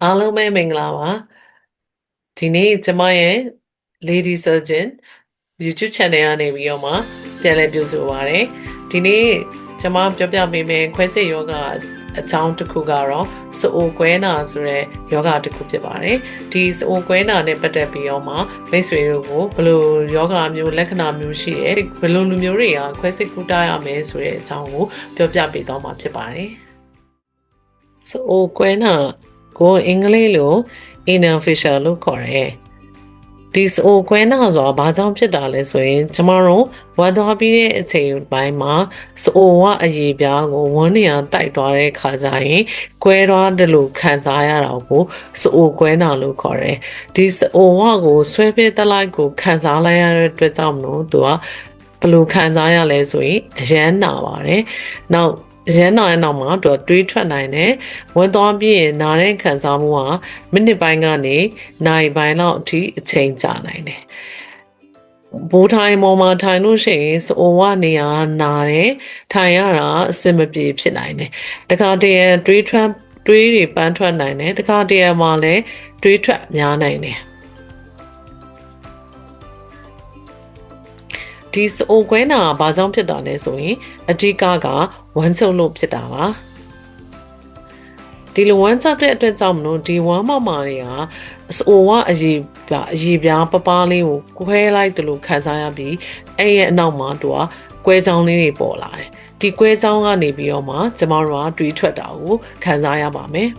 အားလုံးပဲမင်္ဂလာပါဒီနေ့ကျမရဲ့ Lady Surgeon YouTube channel ကနေပြီးတော့မှပြန်လည်ပြုစုပါရယ်ဒီနေ့ကျမပြောပြပေးမယ်ခွဲစိတ်ယောဂအကြောင်းတစ်ခုကတော့စအိုကွဲနာဆိုတဲ့ယောဂတစ်ခုဖြစ်ပါတယ်ဒီစအိုကွဲနာနဲ့ပတ်သက်ပြီးတော့မှမိတ်ဆွေတို့ကိုဘယ်လိုယောဂမျိုးလက္ခဏာမျိုးရှိတယ်ဘယ်လိုလူမျိုးတွေကခွဲစိတ်ကုသရမယ်ဆိုတဲ့အကြောင်းကိုပြောပြပေးတော့မှာဖြစ်ပါတယ်စအိုကွဲနာကိုအင်္ဂလိပ်လို inner fissure လို့ခေါ်တယ်ဒီစအိုကွဲနာဆိုတာဘာကြောင့်ဖြစ်တာလဲဆိုရင်ကျမတို့ဝမ်းသွားပြီးတဲ့အချိန်ပိုင်းမှာစအိုကအရေပြားကိုဝမ်းနေရာတိုက်သွားတဲ့ခါကျရင်ကွဲသွားတယ်လို့ခံစားရတာကိုစအိုကွဲနာလို့ခေါ်တယ်ဒီစအိုဝကိုဆွဲပြတက်လိုက်ကိုခံစားလိုက်ရတဲ့အတွက်ကြောင့်မလို့သူကဘယ်လိုခံစားရလဲဆိုရင်အရမ်းနာပါတယ်နောက်ရန်နာရဲ့နောက်မှာသူတွေးထွက်နိုင်တယ်ဝင်သွားပြီးရင်နားတဲ့ခံစားမှုဟာမိနစ်ပိုင်းကနေနိုင်ပိုင်းလောက်အထိအချိန်ကြာနိုင်တယ်ဘိုးထိုင်ပေါ်မှာထိုင်လို့ရှိရင်စအိုဝနေရာနာတယ်ထိုင်ရတာအဆင်မပြေဖြစ်နိုင်တယ်တခါတည်းတွေးတွေပန်းထွက်နိုင်တယ်တခါတည်းမှာလည်းတွေးထွက်များနိုင်တယ်ဒီစအိုကွဲနာဘာကြောင့်ဖြစ်တာလဲဆိုရင်အဓိကဝမ်းချုပ်လို့ဖြစ်တာပါဒီလိုဝမ်းချုပ်တဲ့အတွက်ကြောင့်မလို့ဒီဝမ်းမမာတွေကစအိုကအရေပြားပပလေးကိုခွဲလိုက်တယ်လို့ခံစားရပြီးအဲ့ရဲ့အနောက်မှာသူကကွဲချောင်းလေးတွေပေါ်လာတယ်ဒီကွဲချောင်းကနေပြီးတော့မှကျမတို့ကတွေးထွက်တာကိုခံစားရပါမယ်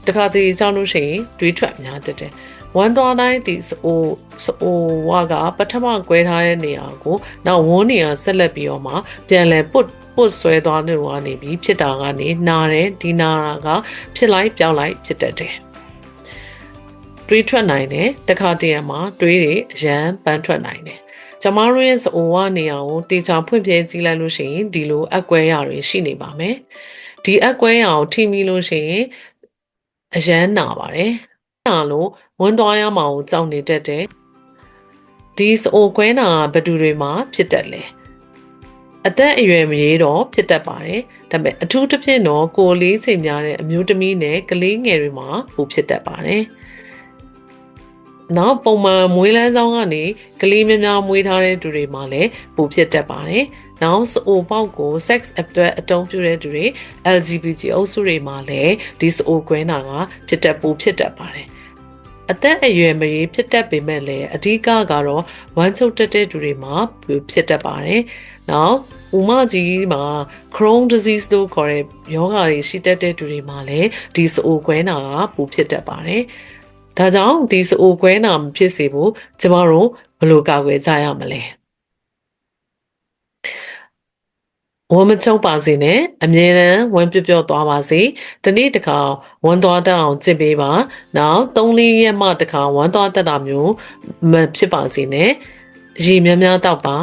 တခါတလေကြောင့်လို့ရှိရင်တွေးထွက်များတတ်တယ်ဝမ်းသွားတိုင်းဒီစအိုဝါကပထမကွဲထားတဲ့နေရာကိုနောက်ဝန်းနေရာဆက်လက်ပြီးတော့မှပြန်လဲပုတ်ဆွဲသွားနေလို့ကနေပြီးဖြစ်တာကနေနာတယ်ဒီနာတာကဖြစ်လိုက်ပြောင်းလိုက်ဖြစ်တတ်တယ်တွေးထွက်နိုင်တယ်တခါတည်းမှာတွေးတွေအရန်ပန်းထွက်နိုင်တယ်ကျမတို့ရဲ့စအိုဝနေရာကိုတေချာဖွင့်ပြကြည့်လိုက်လို့ရှိရင်ဒီလိုအကွဲရတွေရှိနေပါမယ်ဒီအကွဲရကိုထိမိလို့ရှိရင်အရန်နာပါတယ်နာလို့ဝန်းသွားရမှာကိုကြောက်နေတတ်တယ်ဒီစအိုကွဲနာဘယ်သူတွေမှာဖြစ်တတ်လဲအသက်အရွယ်မရေးတော့ဖြစ်တတ်ပါတယ်ဒါပေမဲ့အထူးသဖြင့်တော့ကိုလေးချိန်များတဲ့အမျိုးသမီးနဲ့ကလေးငယ်တွေမှာပိုဖြစ်တတ်ပါတယ်နောက်ပုံမှန်မွေးလန်းဆောင်ကနေကလေးများမွေးထားတဲ့သူတွေမှာလည်းပိုဖြစ်တတ်ပါတယ်နောက်စအိုပေါက်ကို sex အတွက်အတုံးပြုတဲ့သူတွေ LGBT အုပ်စုတွေမှာလည်းဒီစအိုကွဲနာကဖြစ်တတ်ပါတယ်အသက်အရွယ်မရေးဖြစ်တတ်ပေမဲ့လည်းအဓိကကတော့ဝမ်းချုပ်တတ်တဲ့သူတွေမှာဖြစ်တတ်ပါတယ်။နောက်ဥမကြီးမှာ Crohn disease လို့ခေါ်တဲ့ယောဂါတွေရှိတတ်တဲ့သူတွေမှာလည်းဒီစအိုကွဲနာကပိုဖြစ်တတ်ပါတယ်။ဒါကြောင့်ဒီစအိုကွဲနာမဖြစ်စေဖို့ကျမတို့ဘယ်လိုကာကွယ်ကြရမလဲ။ဝမ်းမချုပ်ပါစေနဲ့အမြဲတမ်းဝမ်းပြော့သွားပါစေတနေ့တစ်ခါဝမ်းသွားတတ်အောင်ကြည့်ပေးပါနောက်3-4ရက်မှတစ်ခါဝမ်းသွားတတ်တာမျိုးမဖြစ်ပါစေနဲ့ရေများတောက်ပါ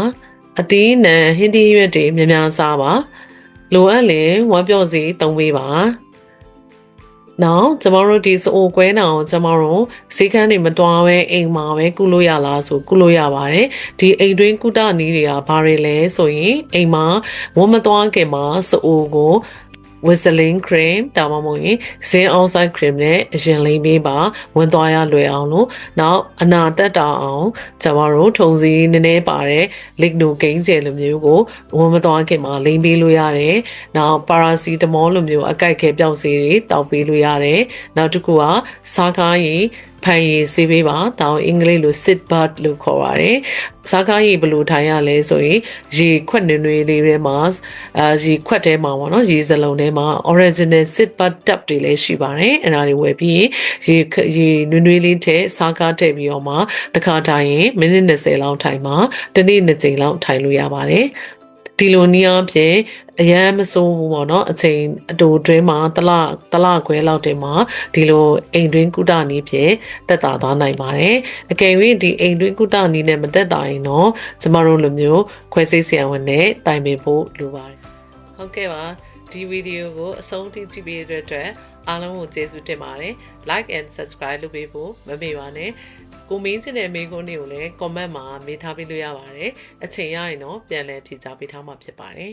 အသီးနှံဟင်းသီးရွက်တွေများစားပါလိုအပ်ရင်ဝမ်းပြော့စီသုံးပေးပါနောက်ကျမတို့ဒီစအိုကွဲနာကိုကျမတို့ဈေးကန်းတွေမတွားပဲအိမ်မှာပဲကုလို့ရလားဆိုကုလို့ရပါတယ်ဒီအိမ်တွင်းကုသနည်းတွေကဘာတွေလဲဆိုရင်အိမ်မှာဝမ်းမတွားခင်မှာစအိုကို Vaseline cream ဒါမှမဟုတ်ရင် Zinc oxide cream နဲ့အရင်လိမ့်ပေးပါဝင်သွားရလွယ်အောင်လို့နောက်အနာတက်တာအောင်ကျမတို့ထုံစည်းနည်းနည်းပါတဲ့ Lignocaine ကျယ်လိုမျိုးကိုဝင်မသွားခင်မှာလိမ့်ပေးလို့ရတယ်နောက် Paracetamol လိုမျိုးအကိုက်ခဲပျောက်စေးတွေတောက်ပေးလို့ရတယ်နောက်တစ်ခုကစားကားရင်ဖန်ရည်ဆေးပေးပါတောင်းအင်္ဂလိပ်လို sit bath လို့ခေါ်ပါတယ်စားကားရည်ဘယ်လိုထိုင်ရလဲဆိုရင်ရေခွက်နွေလေးထဲမှာရေခွက်ထဲမှာပေါ့နော်ရေစလုံးထဲမှာ original sit bath tub တွေလည်းရှိပါတယ်အဲ့ဒါတွေဝယ်ပြီးရေနွေလေးထဲစားကားထည့်ပြီးတော့မှတစ်ခါထိုင်ရင်မိနစ်20လောက်ထိုင်မှာတစ်နေ့2ကြိမ်လောက်ထိုင်လို့ရပါတယ်ဒီလိုနည်းအားဖြင့်အရန်မစိုးဘူးပေါ့နော်အချိန်အတူတွင်းမှာတလခွဲလောက်တင်မှာဒီလိုအိမ်တွင်းကုသနည်းဖြင့်တက်တာသွားနိုင်ပါတယ်အကယ်၍ဒီအိမ်တွင်းကုသနည်းနဲ့မတက်တာရင်တော့ကျမတို့လိုမျိုးခွဲစိတ်ဆရာဝန်နဲ့တိုင်ပင်ဖို့လိုပါတယ်ဟုတ်ကဲ့ပါဒီဗီဒီယိုကိုအဆုံးထိကြည့်ပေးတဲ့အတွက်အားလုံးကိုကျေးဇူးတင်ပါတယ် like and subscribe လုပ်ပေးဖို့မမေ့ပါနဲ့ကိုမင်းစင်တဲ့မိကုန်းတွေကိုလည်း comment မှာမေးထားပေးလို့ရပါတယ်အချိန်ရရင်တော့ပြန်လည်ဖြေကြားပေးထားမှာဖြစ်ပါတယ်